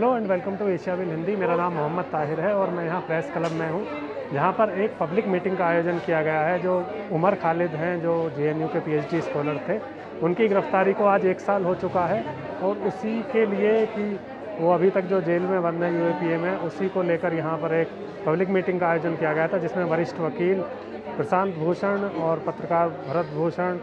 Hello and welcome to Asiaville Hindi. मेरा नाम मोहम्मद ताहिर है और मैं यहाँ प्रेस क्लब में हूँ, जहाँ पर एक पब्लिक मीटिंग का आयोजन किया गया है। जो उमर खालिद हैं, जो जेएनयू के पीएचडी स्कॉलर थे, उनकी गिरफ्तारी को आज 1 साल हो चुका है और उसी के लिए कि वो अभी तक जो जेल में बंद है यूएपीए में, उसी को लेकर यहाँ पर एक पब्लिक मीटिंग का आयोजन किया गया था, जिसमें वरिष्ठ वकील प्रशांत भूषण और पत्रकार भरत भूषण,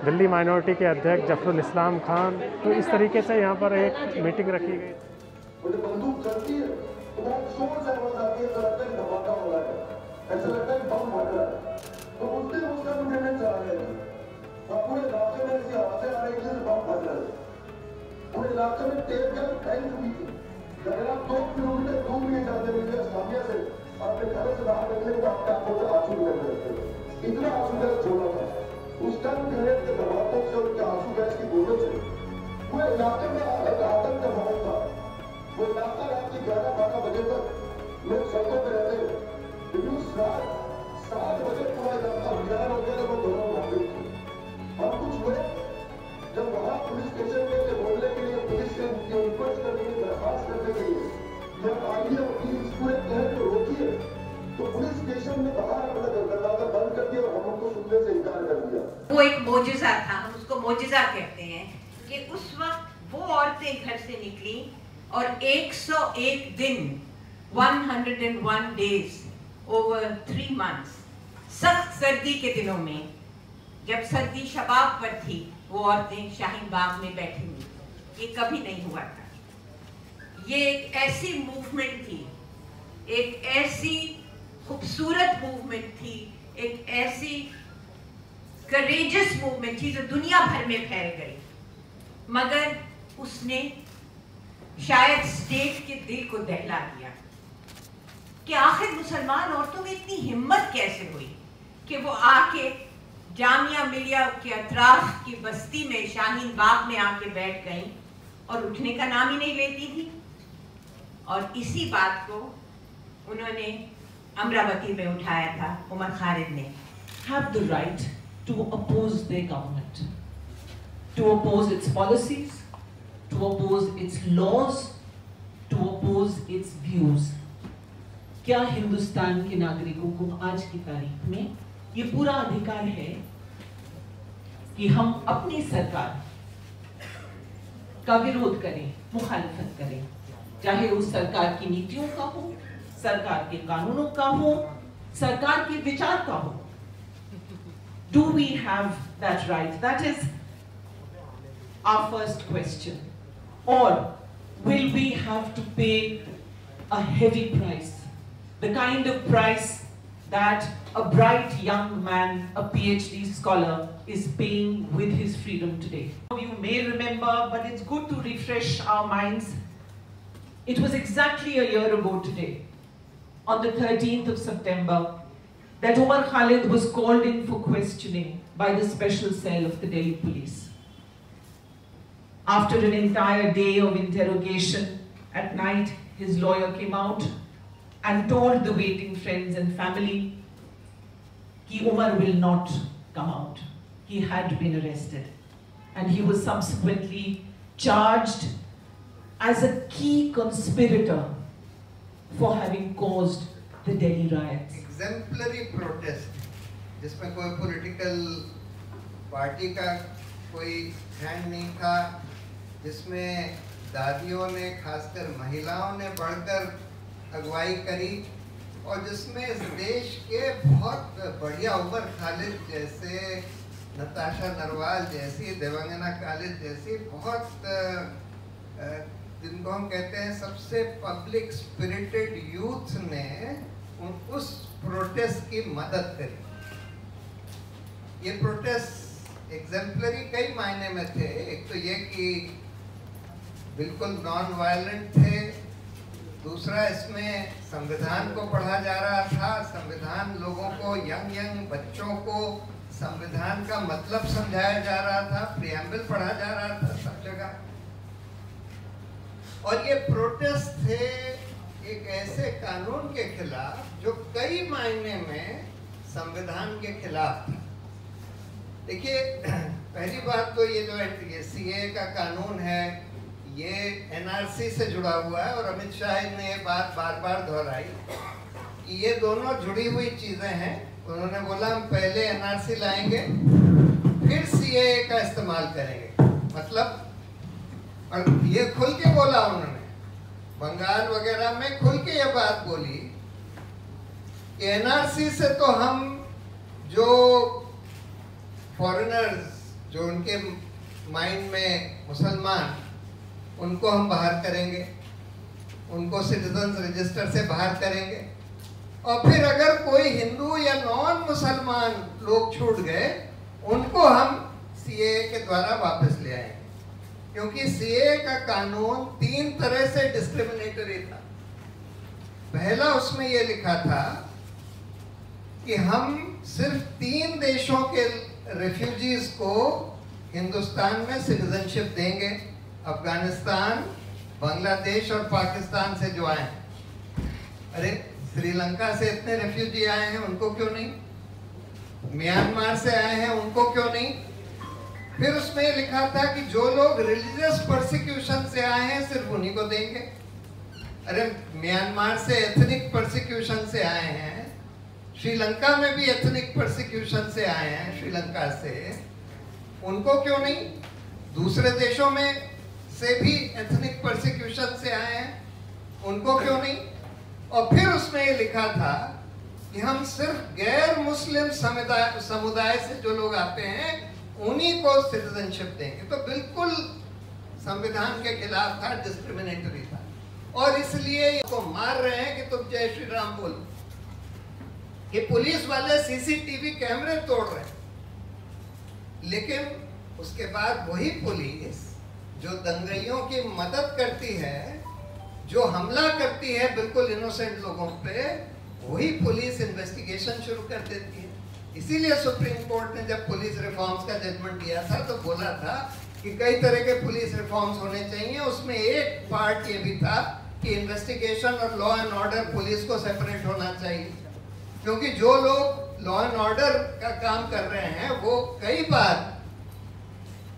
दिल्ली माइनॉरिटी के अध्यक्ष जफरुल इस्लाम खान, तो इस तरीके से यहाँ पर एक मीटिंग रखी गई। मुझे बंदूक चलती है तो बहुत जोर से आवाज आती है, लगता है धमाका हो रहा है, ऐसा लगता है बम फट रहा है। तो उस दिन उसका मुझे चला गया और पूरे इलाके में ऐसी आवाजें आ रही थी बम फट रहा है। पूरे इलाके में टेप गन फैल चुकी थी। अगर आप 2 किलोमीटर दूर नहीं जाते मिले इस्लामिया से, अपने घरों से बाहर निकले तो आपके आंखों से आंसू निकल रहे थे। इतना आंसू गैस छोड़ा था उस टाइम। ग्रेनेड के धमाकों से, उनके आंसू गैस की गोलों से पूरे इलाके में आतंक का माहौल था। वो इलाका रात के 11-12 बजे तक लोग सड़कों पर रहते हैं, लेकिन उस रात 7 बजे पूरा इलाका वीरान हो गया। वो दोनों वहां गई थी और कुछ हुए जब वहां पुलिस स्टेशन में से बोलने के लिए पुलिस से उनकी रिक्वेस्ट करने की दरखास्त करने के लिए जब आइए प्लीज पूरे कहर को रोकिए, तो पुलिस स्टेशन में बाहर अपना दरवाजा बंद कर दिया और हम उनको सुनने से इनकार कर दिया। वो एक मोजिजा था, हम उसको मोजिजा कहते हैं कि उस वक्त वो औरतें घर से निकली और 101 दिन 101 days ओवर 3 months सख्त सर्दी के दिनों में, जब सर्दी शबाब पर थी, वो औरतें शाहीन बाग में बैठी हुई। ये कभी नहीं हुआ था। ये एक ऐसी मूवमेंट थी, एक ऐसी खूबसूरत मूवमेंट थी, एक ऐसी करेजियस मूवमेंट थी जो दुनिया भर में फैल गई। मगर उसने शायद स्टेट के दिल को दहला दिया कि आखिर मुसलमान औरतों में इतनी हिम्मत कैसे हुई कि वो आके जामिया मिलिया के अतराफ की बस्ती में, शाहीन बाग में आके बैठ गई और उठने का नाम ही नहीं लेती थी। और इसी बात को उन्होंने अमरावती में उठाया था। उमर खालिद ने have the right to oppose their government, to oppose its policies, to oppose its laws, to oppose its views. क्या हिंदुस्तान के नागरिकों को आज की तारीख में ये पूरा अधिकार है कि हम अपनी सरकार का विरोध करें, मुखालिफत करें, चाहे उस सरकार की नीतियों का हो, सरकार के कानूनों का हो, सरकार के विचार का हो? Do we have that right? That is our first question. Or will we have to pay a heavy price, the kind of price that a bright young man, a PhD scholar, is paying with his freedom today? You may remember, but it's good to refresh our minds. It was exactly a year ago today, on the 13th of September, that Umar Khalid was called in for questioning by the special cell of the Delhi police. After an entire day of interrogation, at night his lawyer came out and told the waiting friends and family that Umar will not come out. He had been arrested and he was subsequently charged as a key conspirator for having caused the Delhi riots. Exemplary protest, जिसमें कोई political party का कोई hand नहीं था, जिसमें दादियों ने, खासकर महिलाओं ने बढ़कर अगुवाई करी और जिसमें इस देश के बहुत बढ़िया उमर खालिद जैसे, नताशा नरवाल जैसी, देवांगना खालिद जैसी बहुत जिनको हम कहते हैं सबसे पब्लिक स्पिरिटेड यूथ ने उस प्रोटेस्ट की मदद करी। ये प्रोटेस्ट एग्जेम्पलरी कई मायने में थे। एक तो ये कि बिल्कुल नॉन वायलेंट थे, दूसरा इसमें संविधान को पढ़ा जा रहा था, संविधान लोगों को, यंग बच्चों को संविधान का मतलब समझाया जा रहा था, प्रियम्बल पढ़ा जा रहा था सब जगह। और ये प्रोटेस्ट थे एक ऐसे कानून के खिलाफ जो कई मायने में संविधान के खिलाफ था। देखिए, पहली बात तो ये जो सीए का कानून है, ये एनआरसी से जुड़ा हुआ है और अमित शाह ने ये बात बार बार दोहराई कि ये दोनों जुड़ी हुई चीजें हैं। उन्होंने बोला हम पहले एनआरसी लाएंगे फिर सीएए का इस्तेमाल करेंगे, मतलब, और ये खुल के बोला उन्होंने, बंगाल वगैरह में खुल के ये बात बोली कि एनआरसी से तो हम जो फॉरेनर्स, जो उनके माइंड में मुसलमान, उनको हम बाहर करेंगे, उनको सिटीजन रजिस्टर से बाहर करेंगे, और फिर अगर कोई हिंदू या नॉन मुसलमान लोग छूट गए उनको हम सीएए के द्वारा वापस ले आएंगे, क्योंकि सीएए का कानून 3 तरह से डिस्क्रिमिनेटरी था। पहला उसमें यह लिखा था कि हम सिर्फ 3 देशों के रेफ्यूजीज को हिंदुस्तान में सिटीजनशिप देंगे, अफगानिस्तान, बांग्लादेश और पाकिस्तान से जो आए हैं। अरे श्रीलंका से इतने रेफ्यूजी आए हैं, उनको क्यों नहीं? म्यांमार से आए हैं, उनको क्यों नहीं? फिर उसमें लिखा था कि जो लोग रिलीजियस परसिक्यूशन से आए हैं सिर्फ उन्हीं को देंगे। अरे म्यांमार से एथनिक परसिक्यूशन से आए हैं, श्रीलंका में भी एथनिक परसिक्यूशन से आए हैं, श्रीलंका से, उनको क्यों नहीं? दूसरे देशों में से भी एथनिक परसिक्यूशन से आए हैं, उनको क्यों नहीं? और फिर उसमें ये लिखा था कि हम सिर्फ गैर मुस्लिम समुदाय से जो लोग आते हैं उन्हीं को सिटीजनशिप देंगे। तो बिल्कुल संविधान के खिलाफ था, डिस्क्रिमिनेटरी था, और इसलिए इसको मार रहे हैं कि तुम जय श्री राम बोलो। कि पुलिस वाले सीसीटीवी कैमरे तोड़ रहे हैं, लेकिन उसके बाद वही पुलिस जो दंगइयों की मदद करती है, जो हमला करती है बिल्कुल इनोसेंट लोगों पे, वही पुलिस इन्वेस्टिगेशन शुरू कर देती है। इसीलिए सुप्रीम कोर्ट ने जब पुलिस रिफॉर्म्स का जजमेंट दिया था तो बोला था कि कई तरह के पुलिस रिफॉर्म्स होने चाहिए। उसमें एक पार्ट ये भी था कि इन्वेस्टिगेशन और लॉ एंड ऑर्डर पुलिस को सेपरेट होना चाहिए, क्योंकि जो लोग लॉ एंड ऑर्डर का काम कर रहे हैं वो कई बार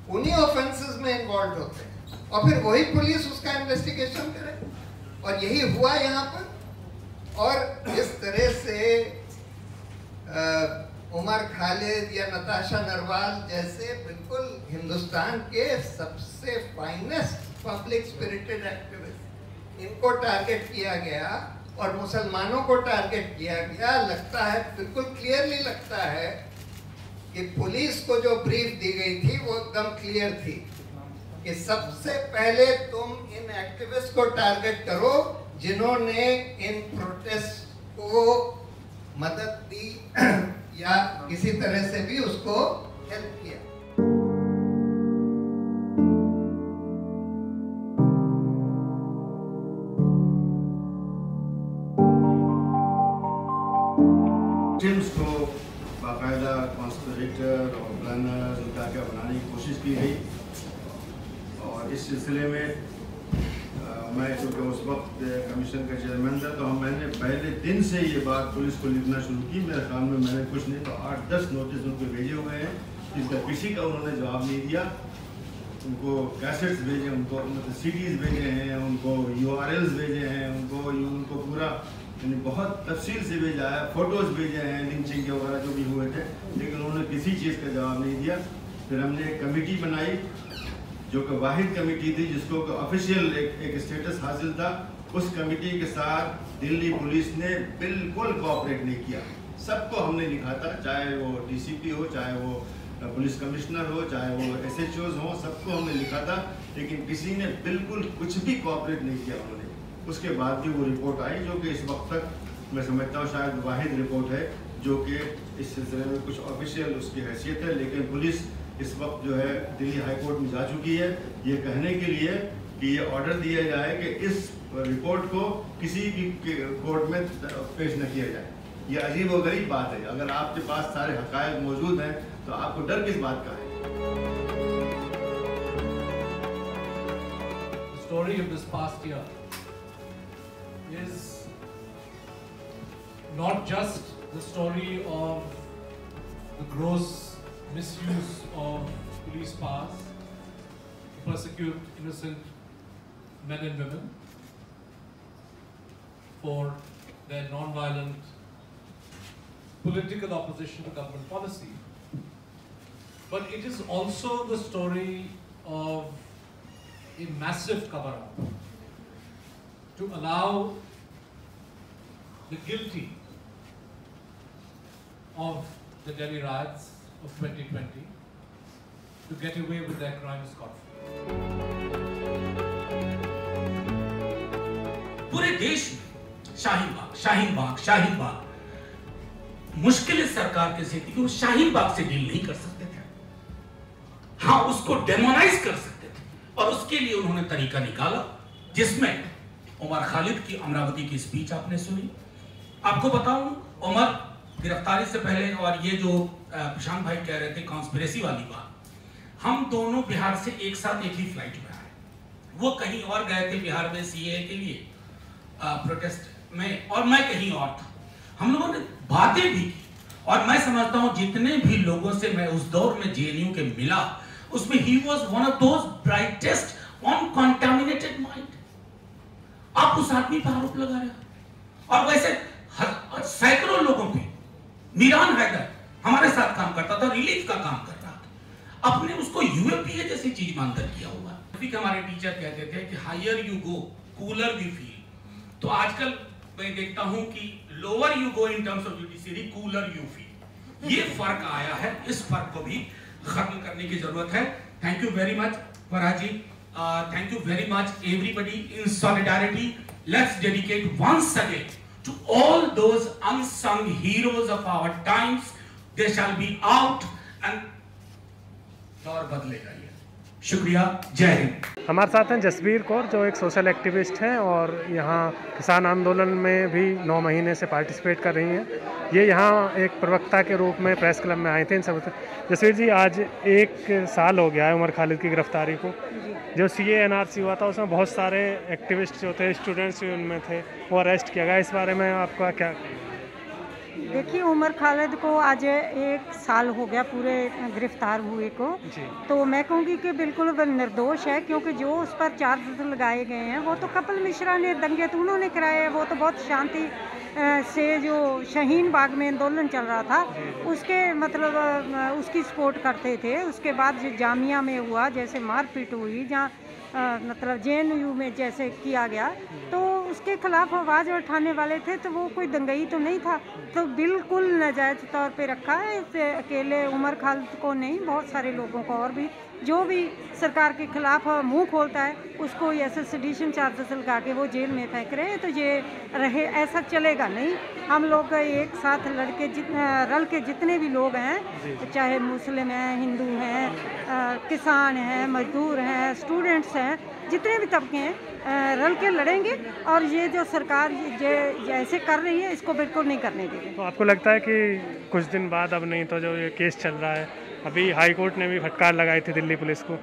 उन्हीं ऑफेंसेस में इन्वॉल्व होते हैं, और फिर वही पुलिस उसका इन्वेस्टिगेशन करे, और यही हुआ यहाँ पर। और इस तरह से उमर खालिद या नताशा नरवाल जैसे बिल्कुल हिंदुस्तान के सबसे फाइनेस्ट पब्लिक स्पिरिटेड एक्टिविस्ट, इनको टारगेट किया गया और मुसलमानों को टारगेट किया गया। लगता है, बिल्कुल क्लियरली लगता है कि पुलिस को जो ब्रीफ दी गई थी वो एकदम क्लियर थी कि सबसे पहले तुम इन एक्टिविस्ट को टारगेट करो जिन्होंने इन प्रोटेस्ट को मदद दी या किसी तरह से भी उसको हेल्प किया। टीम्स को बाकायदा कॉन्स्पिरेटर और प्लानर उनका क्या बनाने की कोशिश की गई, और इस सिलसिले में मैं चूँकि उस वक्त कमीशन का चेयरमैन था तो मैंने पहले दिन से ये बात पुलिस को लिखना शुरू की। मेरे ख्याल में मैंने कुछ नहीं तो 8-10 नोटिस उनको भेजे हुए हैं, जिसका किसी का उन्होंने जवाब नहीं दिया। उनको कैसेट्स भेजे, उनको मतलब CDs भेजे हैं, उनको URLs भेजे हैं, उनको पूरा यानी बहुत तफसील से भेजा है, फ़ोटोज़ भेजे हैं लिंचिंग के वगैरह जो भी हुए थे, लेकिन उन्होंने किसी चीज़ का जवाब नहीं दिया। फिर हमने एक कमेटी बनाई जो कि वाहिद कमेटी थी जिसको ऑफिशियल एक स्टेटस हासिल था। उस कमेटी के साथ दिल्ली पुलिस ने बिल्कुल कोऑपरेट नहीं किया। सबको हमने लिखा था, चाहे वो DCP हो, चाहे वो पुलिस कमिश्नर हो, चाहे वो SHOs हो, सबको हमने लिखा था, लेकिन किसी ने बिल्कुल कुछ भी कोऑपरेट नहीं किया उन्होंने। उसके बाद भी वो रिपोर्ट आई जो कि इस वक्त तक मैं समझता हूँ शायद वाहिद रिपोर्ट है जो कि इस सिलसिले में कुछ ऑफिशियल उसकी हैसियत है। लेकिन पुलिस इस वक्त जो है दिल्ली हाई कोर्ट में जा चुकी है ये कहने के लिए कि ये ऑर्डर दिया जाए कि इस रिपोर्ट को किसी भी कोर्ट में पेश न किया जाए। ये अजीब व गरीब बात है। अगर आपके पास सारे हक़ाइक़ मौजूद हैं तो आपको डर किस बात का है? The story of this past year is not just the story of the gross misuse of police powers to persecute innocent men and women for their non-violent political opposition to government policy. But it is also the story of a massive cover-up to allow the guilty of the Delhi riots of 2020 to get away with their crimes scot-free. पूरे देश में शाहीन बाग मुश्किल इस सरकार के से थी कि वो शाहीन बाग से डील नहीं कर सकते थे, हाँ उसको डेमोनाइज कर सकते थे, और उसके लिए उन्होंने तरीका निकाला जिसमें उमर खालिद की अमरावती की स्पीच आपने सुनी। आपको बताऊं, उमर गिरफ्तारी से पहले, और ये जो प्रशांत भाई कह रहे थे कॉन्स्पिरेसी वाली बात, हम दोनों बिहार से एक साथ एक ही फ्लाइट में आए। वो कहीं और गए थे बिहार में सीए के लिए प्रोटेस्ट में, और मैं कहीं और था। हम लोगों ने बातें भी की, और मैं समझता हूं जितने भी लोगों से मैं उस दौर में जेएनयू के मिला, उसमें he was one of those brightest on contaminated mind. आप उस आदमी पर आरोप लगा रहे हो, और वैसे सैकड़ों लोगों पे, मीरान हैदर हमारे साथ काम करता था, रिलीफ का काम कर रहा था, अपने उसको यूएपीए जैसी चीज मानकर किया हुआ। हमारे टीचर कहते थे कि higher you go cooler we feel. तो आजकल मैं देखता हूं कि lower you go in terms of judiciary cooler you feel. ये फर्क आया है, इस फर्क को भी खत्म करने की जरूरत है। Thank you very much Farhad ji, thank you very much everybody in solidarity. Let's dedicate once again to all those unsung heroes of our times. They shall be out and दौर बदलेगा ये। शुक्रिया, जय हिंद। हमारे साथ हैं जसबीर कौर, जो एक सोशल एक्टिविस्ट हैं और यहाँ किसान आंदोलन में भी 9 महीने से पार्टिसिपेट कर रही हैं। ये यहाँ एक प्रवक्ता के रूप में प्रेस क्लब में आए थे। इन सब जसबीर जी, आज 1 साल हो गया है उमर खालिद की गिरफ्तारी को। जो CA NRC हुआ था उसमें बहुत सारे एक्टिविस्ट जो थे, स्टूडेंट्स भी उनमें थे, वो अरेस्ट किया गया। इस बारे में आपका क्या? देखिए, उमर खालिद को आज 1 साल हो गया पूरे गिरफ्तार हुए को। तो मैं कहूँगी कि बिल्कुल वह निर्दोष है, क्योंकि जो उस पर चार्ज लगाए गए हैं वो तो कपिल मिश्रा ने, दंगे तो उन्होंने कराए हैं। वो तो बहुत शांति से जो शाहीन बाग में आंदोलन चल रहा था उसके मतलब उसकी सपोर्ट करते थे। उसके बाद जो जामिया में हुआ, जैसे मारपीट हुई, जहाँ मतलब JNU में जैसे किया गया, तो उसके खिलाफ आवाज़ उठाने वाले थे। तो वो कोई दंगई तो नहीं था, तो बिल्कुल नाजायज़ तौर पे रखा है। इसे अकेले उमर खालिद को नहीं, बहुत सारे लोगों को, और भी जो भी सरकार के खिलाफ मुंह खोलता है उसको ऐसे सेडिशन चार्जेस लगा के वो जेल में फेंक रहे हैं। तो ये रहे, ऐसा चलेगा नहीं। हम लोग एक साथ रल के जितने भी लोग हैं, चाहे मुस्लिम हैं, हिंदू हैं, किसान हैं, मजदूर हैं, स्टूडेंट्स हैं, जितने भी तबके हैं, रल के लड़ेंगे। और ये जो सरकार जैसे कर रही है इसको बिल्कुल नहीं करने देंगे। तो आपको लगता है कि कुछ दिन बाद, अब नहीं तो जो ये केस चल रहा है, अभी हाई कोर्ट ने भी फटकार लगाई थी दिल्ली पुलिस को,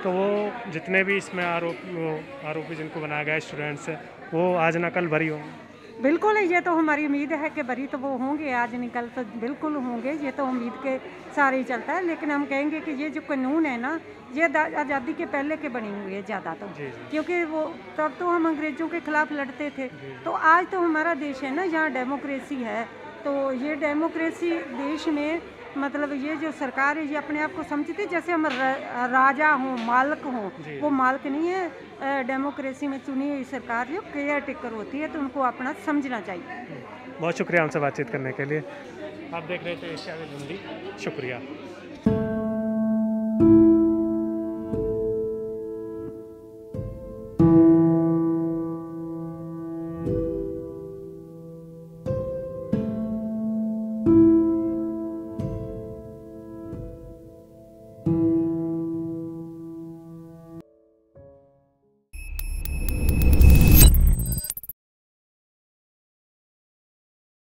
तो वो जितने भी इसमें आरोपी जिनको बनाया गया स्टूडेंट्स है, वो आज ना कल बरी होंगे? बिल्कुल, ये तो हमारी उम्मीद है कि बरी तो वो होंगे, आज निकल तो बिल्कुल होंगे। ये तो उम्मीद के सारे ही चलता है। लेकिन हम कहेंगे कि ये जो कानून है ना, ये आज़ादी के पहले के बने हुए हैं ज़्यादा तो, क्योंकि वो तब तो हम अंग्रेज़ों के खिलाफ लड़ते थे। तो आज तो हमारा देश है ना, यहाँ डेमोक्रेसी है। तो ये डेमोक्रेसी देश में मतलब ये जो सरकार है, ये अपने आप को समझती है जैसे हम राजा हों, मालिक हों। वो मालिक नहीं है। डेमोक्रेसी में चुनी हुई सरकार जो केयर टेकर होती है, तो उनको अपना समझना चाहिए। बहुत शुक्रिया हमसे बातचीत करने के लिए। आप देख रहे थे एशिया विद हिंदी। शुक्रिया।